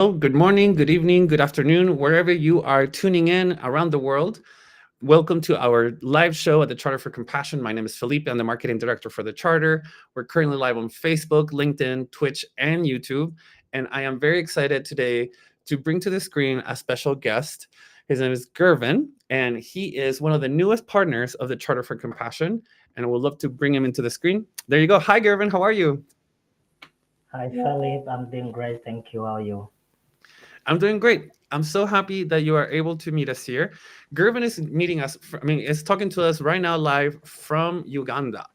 Good morning, good evening, good afternoon, wherever you are tuning in around the world. Welcome to our live show at the Charter for Compassion. My name is Felipe. I'm the marketing director for the Charter. We're currently live on Facebook, LinkedIn, Twitch, and YouTube. And I am very excited today to bring to the screen a special guest. His name is Gervin, and he is one of the newest partners of the Charter for Compassion. And I would love to bring him into the screen. There you go. Hi, Gervin. How are you? Hi, Philip. I'm doing great. Thank you. How are you? I'm doing great. I'm so happy that you are able to meet us here. Gervin is meeting us, is talking to us right now live from Uganda.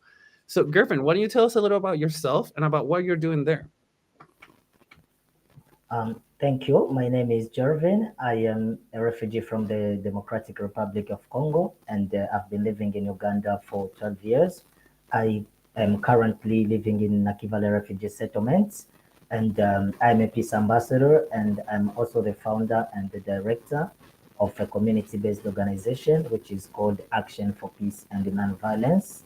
So, Gervin, why don't you tell us a little about yourself and about what you're doing there? Thank you. My name is Gervin. I am a refugee from the Democratic Republic of Congo, and I've been living in Uganda for 12 years. I am currently living in Nakivale Refugee Settlement, and I'm a peace ambassador, and I'm also the founder and the director of a community-based organization, which is called Action for Peace and Nonviolence.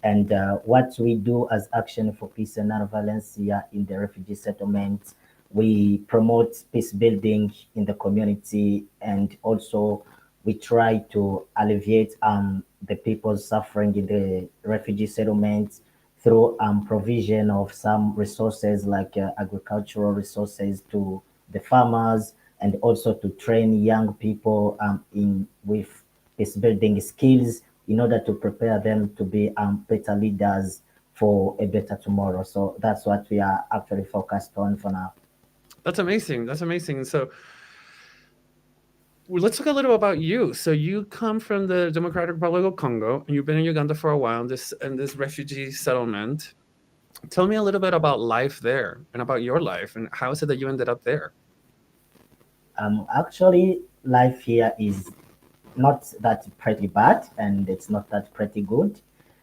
And what we do as Action for Peace and Nonviolence here in the refugee settlement, we promote peace building in the community, and also we try to alleviate the people suffering in the refugee settlements through provision of some resources like agricultural resources to the farmers, and also to train young people in with peace building skills in order to prepare them to be better leaders for a better tomorrow. So that's what we are actually focused on for now. That's amazing. That's amazing. So, let's talk a little about you. So, you come from the Democratic Republic of Congo, and you've been in Uganda for a while in this refugee settlement. Tell me a little bit about life there and about your life, and how is it that you ended up there? Actually, life here is not that pretty bad, and it's not that pretty good.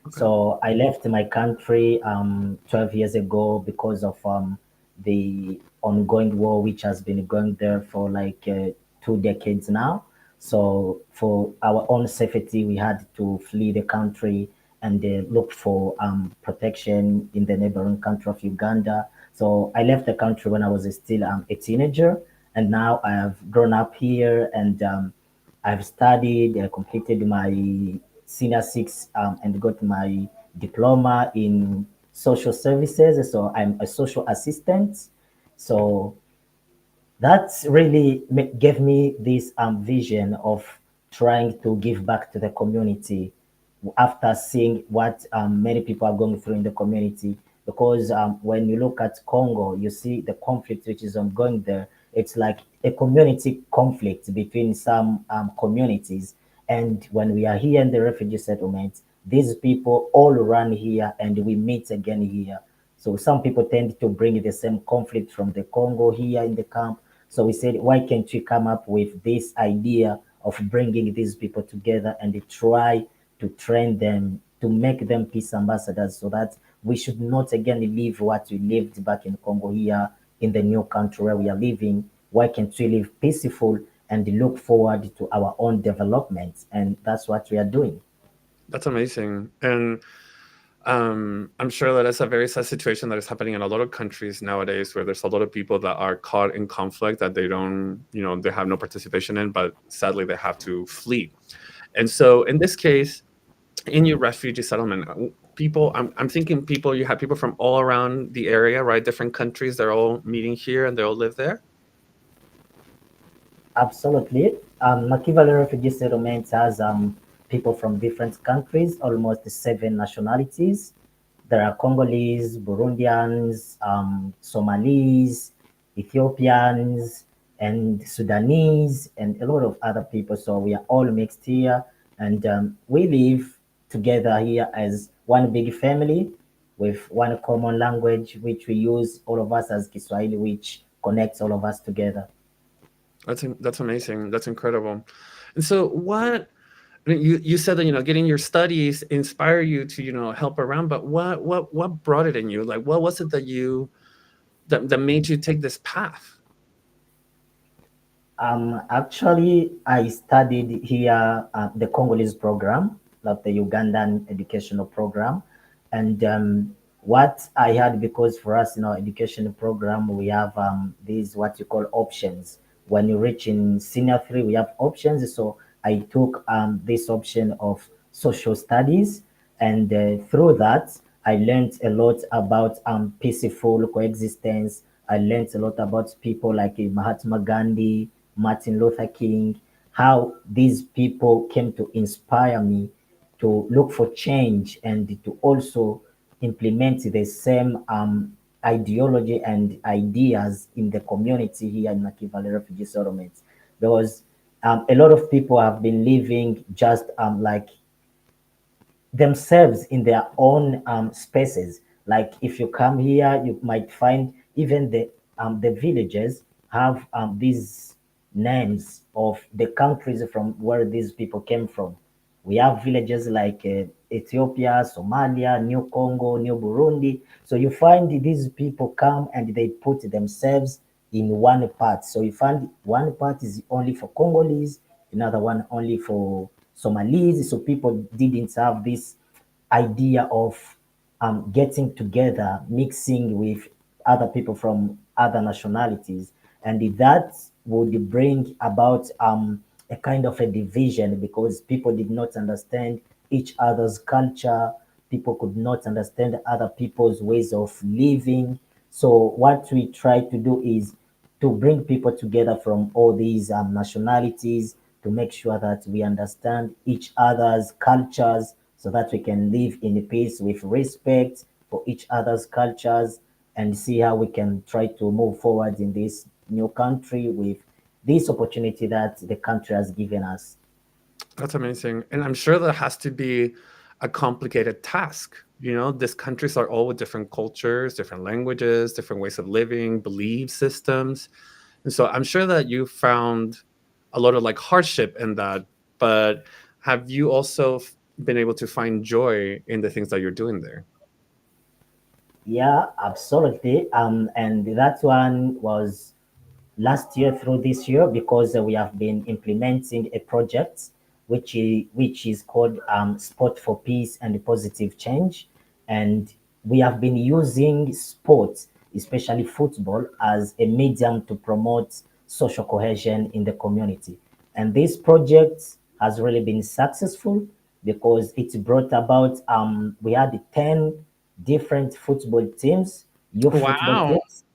Okay. So I left my country 12 years ago because of the ongoing war, which has been going there for like 2 decades now. So for our own safety, we had to flee the country and look for protection in the neighboring country of Uganda. So I left the country when I was still a teenager, and now I have grown up here, and I've studied, completed my senior six, and got my diploma in social services. So I'm a social assistant. So that's really gave me this vision of trying to give back to the community after seeing what many people are going through in the community. Because when you look at Congo, you see the conflict which is ongoing there. It's like a community conflict between some communities. And when we are here in the refugee settlement, these people all run here and we meet again here. So some people tend to bring the same conflict from the Congo here in the camp. So we said, why can't we come up with this idea of bringing these people together and try to train them, to make them peace ambassadors, so that we should not again live what we lived back in Congo here in the new country where we are living. Why can't we live peaceful and look forward to our own development? And that's what we are doing. That's amazing. And I'm sure that it's a very sad situation that is happening in a lot of countries nowadays, where there's a lot of people that are caught in conflict that they don't, they have no participation in, but sadly they have to flee. And so in this case, in your refugee settlement, people, I'm thinking people, you have people from all around the area, right? Different countries, they're all meeting here and they all live there. Absolutely. Nakivale Refugee Settlement has people from different countries, almost 7 nationalities. There are Congolese, Burundians, Somalis, Ethiopians, and Sudanese, and a lot of other people. So we are all mixed here, and we live together here as one big family with one common language, which we use all of us as Kiswahili, which connects all of us together. That's amazing. That's incredible. And so I mean, you said that, getting your studies inspire you to, help around, but what brought it in you? Like, what was it that made you take this path? Actually, I studied here the Congolese program, not the Ugandan educational program, and what I had, because for us in our education program, we have these what you call options. When you reach in senior three, we have options. So I took this option of social studies, and through that, I learned a lot about peaceful coexistence. I learned a lot about people like Mahatma Gandhi, Martin Luther King, how these people came to inspire me to look for change and to also implement the same ideology and ideas in the community here in Nakivale Refugee Settlement. Because a lot of people have been living just like themselves in their own spaces. Like if you come here, you might find even the villages have these names of the countries from where these people came from. We have villages like Ethiopia, Somalia, New Congo, New Burundi. So you find these people come and they put themselves in one part. So you find one part is only for Congolese, another one only for Somalis. So people didn't have this idea of getting together, mixing with other people from other nationalities, and that would bring about a kind of a division because people did not understand each other's culture. People could not understand other people's ways of living. So what we try to do is to bring people together from all these nationalities to make sure that we understand each other's cultures so that we can live in peace with respect for each other's cultures and see how we can try to move forward in this new country with this opportunity that the country has given us. That's amazing. And I'm sure that has to be a complicated task. You know, these countries are all with different cultures, different languages, different ways of living, belief systems. And so I'm sure that you found a lot of like hardship in that. But have you also been able to find joy in the things that you're doing there? Yeah, absolutely. And that one was last year through this year because we have been implementing a project which is called Sport for Peace and Positive Change, and we have been using sport, especially football, as a medium to promote social cohesion in the community. And this project has really been successful because it brought about we had 10 different football teams, youth football Wow. teams.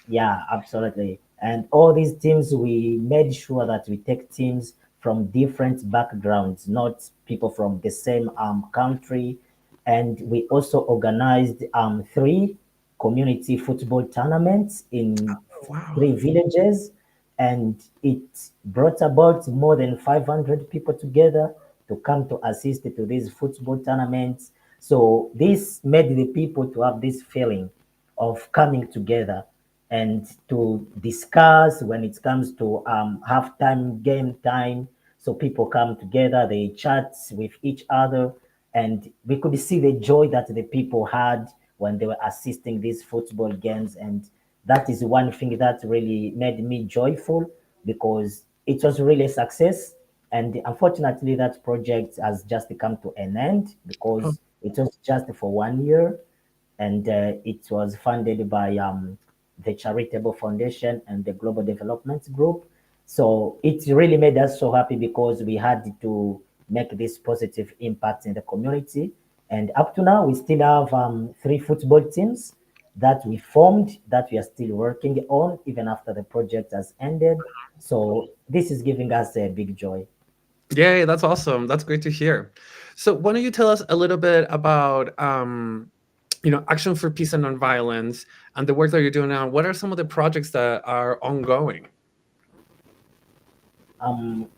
Yeah, absolutely. And all these teams, we made sure that we take teams from different backgrounds, not people from the same country. And we also organized three community football tournaments in Wow. three villages, and it brought about more than 500 people together to come to assist to these football tournaments. So this made the people to have this feeling of coming together and to discuss when it comes to halftime game time. So people come together, they chat with each other, and we could see the joy that the people had when they were assisting these football games. And that is one thing that really made me joyful because it was really a success. And unfortunately, that project has just come to an end Oh, because it was just for 1 year, and it was funded by the Charitable Foundation and the Global Development Group. So it really made us so happy because we had to make this positive impact in the community. And up to now, we still have three football teams that we formed that we are still working on even after the project has ended. So this is giving us a big joy. yay, that's awesome. That's great to hear. So why don't you tell us a little bit about Action for Peace and Nonviolence and the work that you're doing now? What are some of the projects that are ongoing? Um,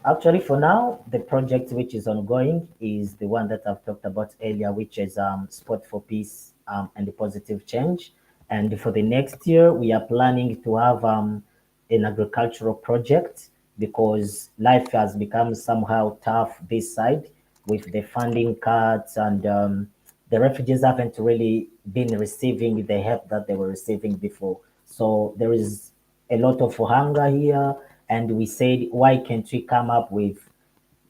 Actually, for now, the project which is ongoing is the one that I've talked about earlier, which is Sport for Peace and the Positive Change. And for the next year, we are planning to have an agricultural project because life has become somehow tough this side with the funding cuts, and the refugees haven't really been receiving the help that they were receiving before. So there is a lot of hunger here, and we said, why can't we come up with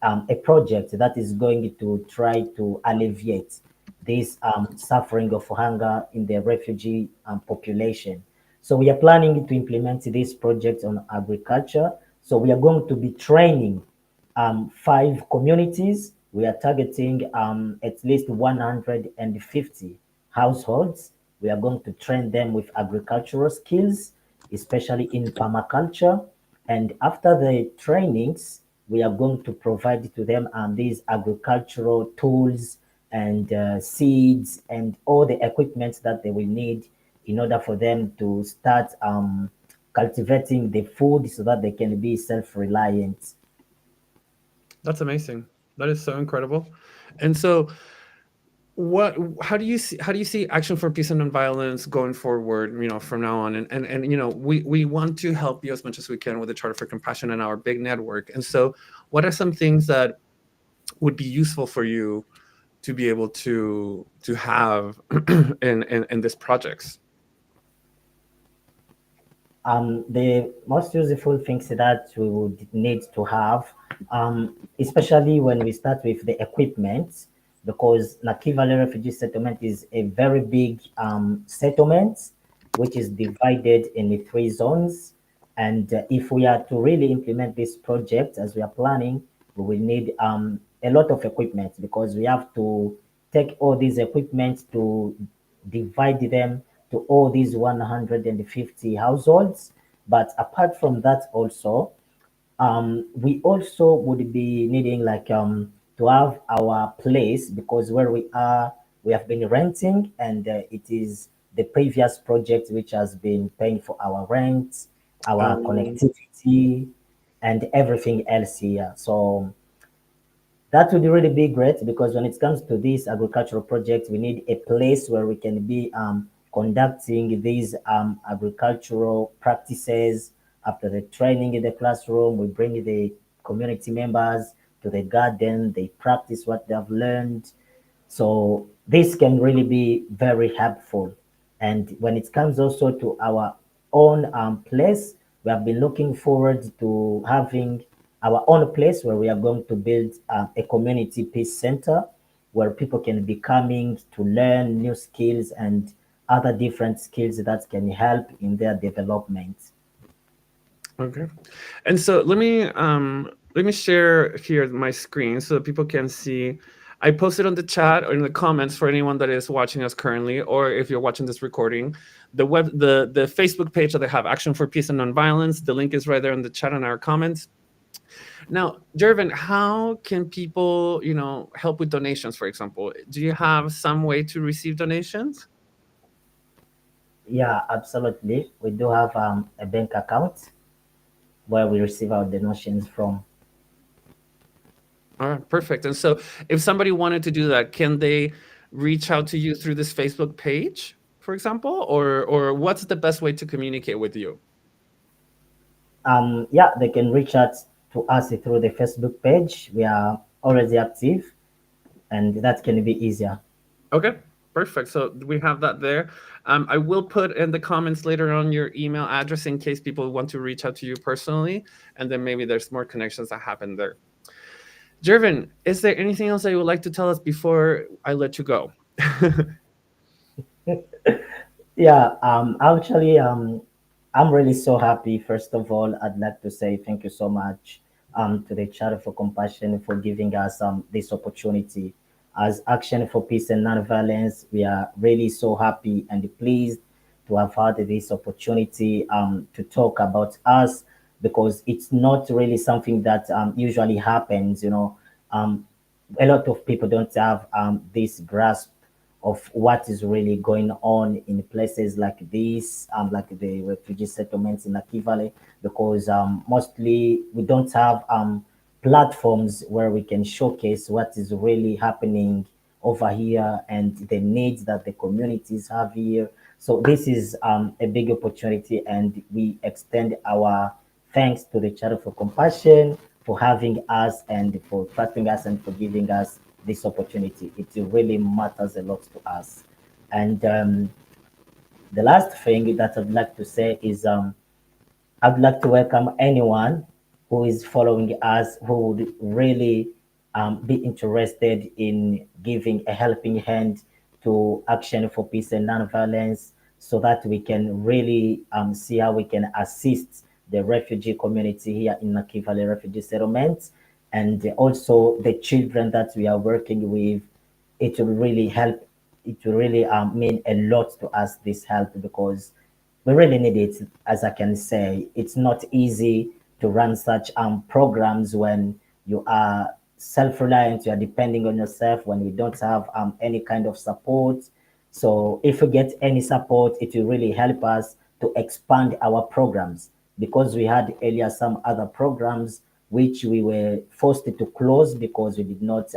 a project that is going to try to alleviate this suffering of hunger in the refugee population. So we are planning to implement this project on agriculture. So we are going to be training 5 communities. We are targeting at least 150 households. We are going to train them with agricultural skills, especially in permaculture. And after the trainings, we are going to provide to them these agricultural tools and seeds and all the equipment that they will need in order for them to start cultivating the food so that they can be self-reliant. That's amazing. That is so incredible. And so, what? How do you see Action for Peace and Nonviolence going forward? From now on, and we want to help you as much as we can with the Charter for Compassion and our big network. And so, what are some things that would be useful for you to be able to have in this projects? The most useful things that we would need to have, especially when we start with the equipment, because Nakivale Refugee Settlement is a very big settlement, which is divided in the 3 zones. And if we are to really implement this project as we are planning, we will need a lot of equipment because we have to take all these equipment to divide them to all these 150 households. But apart from that, also, we also would be needing like to have our place because where we are, we have been renting, and it is the previous project which has been paying for our rent, our Um, connectivity, and everything else here. So that would really be great because when it comes to this agricultural project, we need a place where we can be conducting these agricultural practices. After the training in the classroom, we bring the community members to the garden, they practice what they have learned. So this can really be very helpful. And when it comes also to our own place, we have been looking forward to having our own place where we are going to build a community peace center where people can be coming to learn new skills and other different skills that can help in their development. okay. And so let me share here my screen so that people can see. I posted on the chat or in the comments for anyone that is watching us currently, or if you're watching this recording, the Facebook page that they have, Action for Peace and Nonviolence. The link is right there in the chat and our comments. Now, Gervin, how can people, help with donations, for example? Do you have some way to receive donations? Yeah, absolutely. We do have a bank account where we receive our donations from. All right, perfect. And so if somebody wanted to do that, can they reach out to you through this Facebook page, for example? Or what's the best way to communicate with you? Yeah, they can reach out to us through the Facebook page. We are already active, and that can be easier. Okay, perfect. So we have that there. I will put in the comments later on your email address in case people want to reach out to you personally, and then maybe there's more connections that happen there. Gervin, is there anything else that you would like to tell us before I let you go? Yeah, actually, I'm really so happy. First of all, I'd like to say thank you so much to the Charter for Compassion for giving us this opportunity. As Action for Peace and Nonviolence, we are really so happy and pleased to have had this opportunity to talk about us because it's not really something that usually happens. A lot of people don't have this grasp of what is really going on in places like this, like the refugee settlements in Nakivale, because mostly we don't have platforms where we can showcase what is really happening over here and the needs that the communities have here. So this is a big opportunity, and we extend our thanks to the Charter for Compassion for having us and for trusting us and for giving us this opportunity. It really matters a lot to us. And the last thing that I'd like to say is I'd like to welcome anyone who is following us who would really be interested in giving a helping hand to Action for Peace and Nonviolence, so that we can really see how we can assist the refugee community here in Nakivale Refugee Settlement, and also the children that we are working with. It will really help. It will really mean a lot to us, this help, because we really need it. As I can say, it's not easy to run such programs when you are self-reliant, you are depending on yourself, when we don't have any kind of support. So if we get any support, it will really help us to expand our programs, because we had earlier some other programs which we were forced to close because we did not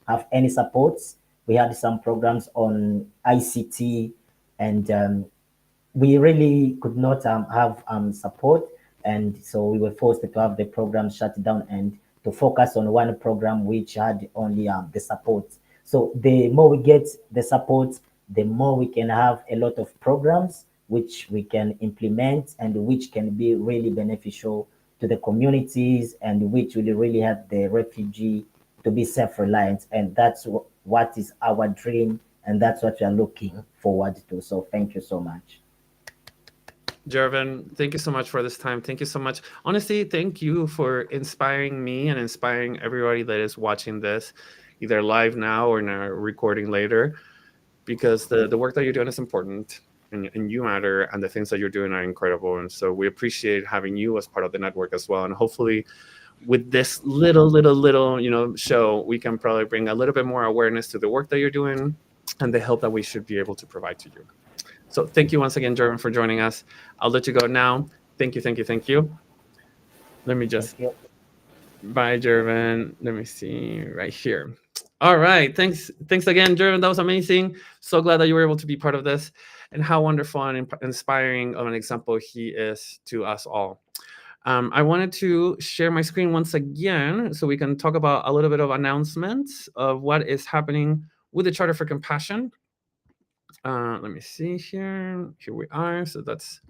have any supports. We had some programs on ICT, and we really could not have support, and so we were forced to have the program shut down and to focus on one program which had only the support. So the more we get the support, the more we can have a lot of programs which we can implement and which can be really beneficial to the communities, and which will really help the refugee to be self-reliant. And that's what is our dream, and that's what we are looking forward to. So thank you so much. Gervin, thank you so much for this time. Thank you so much. Honestly, thank you for inspiring me and inspiring everybody that is watching this, either live now or in a recording later, because the work that you're doing is important, and you matter, and the things that you're doing are incredible. And so we appreciate having you as part of the network as well. And hopefully with this little, show, we can probably bring a little bit more awareness to the work that you're doing and the help that we should be able to provide to you. So thank you once again, Gervin, for joining us. I'll let you go now. Thank you, thank you, thank you. Let me just, Thank you. bye, Gervin. Let me see right here. All right. Thanks again, Gervin. That was amazing. So glad that you were able to be part of this, and how wonderful and inspiring of an example he is to us all. I wanted to share my screen once again so we can talk about a little bit of announcements of what is happening with the Charter for Compassion. Let me see here. Here we are. So that's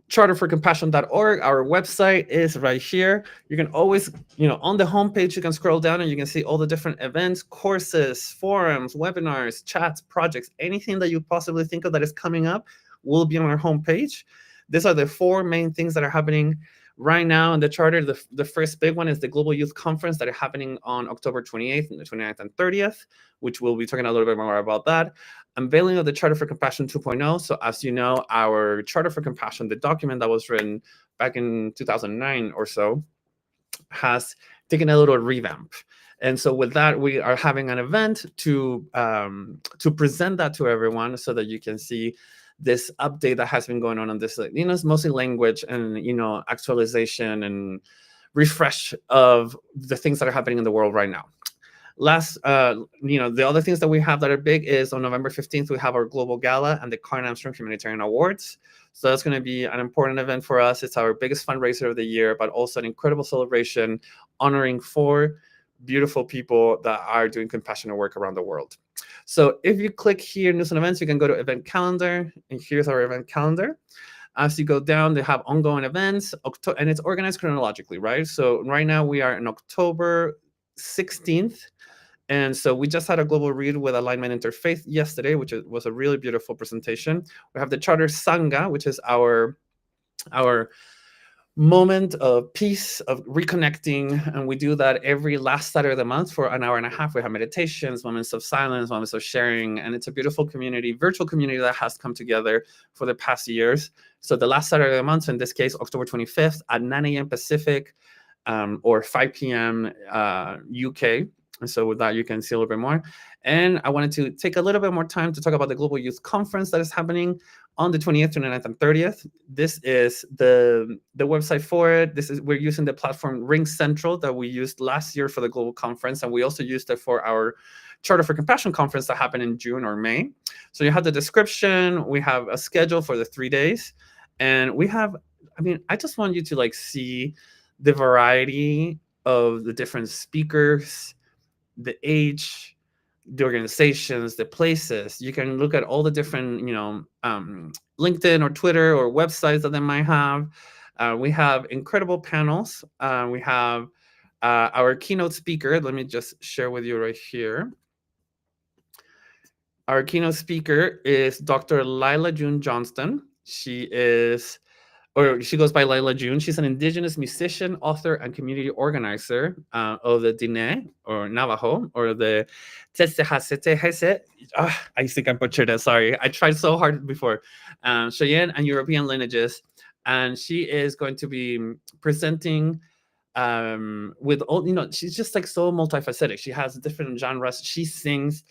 charterforcompassion.org. Our website is right here. You can always, on the homepage, you can scroll down and you can see all the different events, courses, forums, webinars, chats, projects, anything that you possibly think of that is coming up will be on our homepage. These are the four main things that are happening right now in the charter. The first big one is the Global Youth Conference that are happening on October 28th and the 29th and 30th, which we'll be talking a little bit more about that. Unveiling of the Charter for Compassion 2.0. So as you know, our Charter for Compassion, the document that was written back in 2009 or so, has taken a little revamp. And so with that, we are having an event to present that to everyone so that you can see this update that has been going on this, it's mostly language and, actualization and refresh of the things that are happening in the world right now. Last, the other things that we have that are big is on November 15th, we have our global gala and the Karen Armstrong Humanitarian Awards. So that's going to be an important event for us. It's our biggest fundraiser of the year, but also an incredible celebration honoring 4 beautiful people that are doing compassionate work around the world. So if you click here, news and events, you can go to event calendar, and here's our event calendar. As you go down, they have ongoing events, and it's organized chronologically, right? So right now we are in October 16th. And so we just had a global read with Alignment Interfaith yesterday, which was a really beautiful presentation. We have the Charter Sangha, which is our moment of peace, of reconnecting. And we do that every last Saturday of the month for an hour and a half. We have meditations, moments of silence, moments of sharing. And it's a beautiful community, virtual community that has come together for the past years. So the last Saturday of the month, so in this case, October 25th at 9 a.m. Pacific or 5 p.m. UK. And so with that, you can see a little bit more. And I wanted to take a little bit more time to talk about the Global Youth Conference that is happening on the 28th, 29th, and 30th. This is the website for it. We're using the platform Ring Central that we used last year for the global conference. And we also used it for our Charter for Compassion conference that happened in June or May. So you have the description. We have a schedule for the 3 days. And we have, I just want you to see the variety of the different speakers, the age, the organizations, the places. You can look at all the different, LinkedIn or Twitter or websites that they might have. We have incredible panels. We have our keynote speaker. Let me just share with you right here. Our keynote speaker is Dr. Lila June Johnston. She goes by Lila June. She's an indigenous musician, author, and community organizer of the Diné or Navajo or the Tsetsehasete. I think I butchered it. Sorry. I tried so hard before. Cheyenne and European lineages. And she is going to be presenting with all, she's just like so multifaceted. She has different genres. She sings.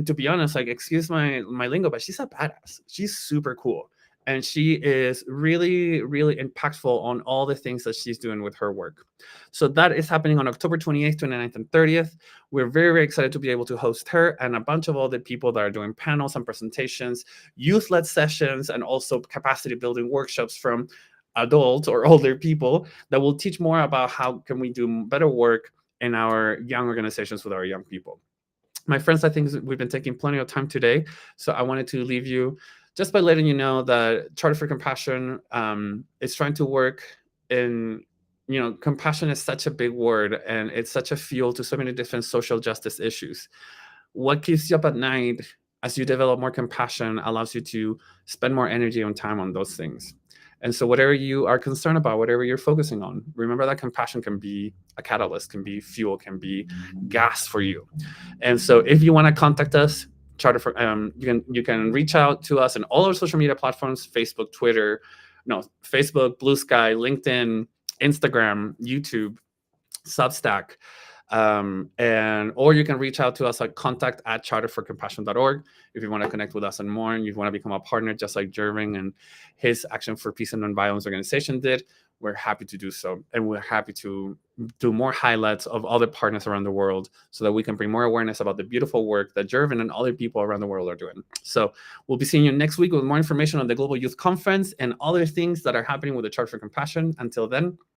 To be honest, like, excuse my lingo, but she's a badass. She's super cool, and she is really, really impactful on all the things that she's doing with her work. So that is happening on October 28th, 29th, and 30th. We're very, very excited to be able to host her and a bunch of other people that are doing panels and presentations, youth-led sessions, and also capacity building workshops from adults or older people that will teach more about how can we do better work in our young organizations with our young people. My friends, I think we've been taking plenty of time today, so I wanted to leave you just by letting you know that Charter for Compassion is trying to work in, compassion is such a big word, and it's such a fuel to so many different social justice issues. What keeps you up at night as you develop more compassion allows you to spend more energy and time on those things. And so whatever you are concerned about, whatever you're focusing on, remember that compassion can be a catalyst, can be fuel, can be gas for you. And so if you want to contact us, Charter for you can reach out to us on all our social media platforms: Facebook, Twitter, Facebook, Blue Sky, LinkedIn, Instagram, YouTube, Substack. Or you can reach out to us at contact@charterforcompassion.org if you want to connect with us and more, and you want to become a partner just like Gervin and his Action for Peace and Nonviolence organization did. We're happy to do so, and we're happy to do more highlights of other partners around the world so that we can bring more awareness about the beautiful work that Gervin and other people around the world are doing. So we'll be seeing you next week with more information on the Global Youth Conference and other things that are happening with the Charter for Compassion. Until then,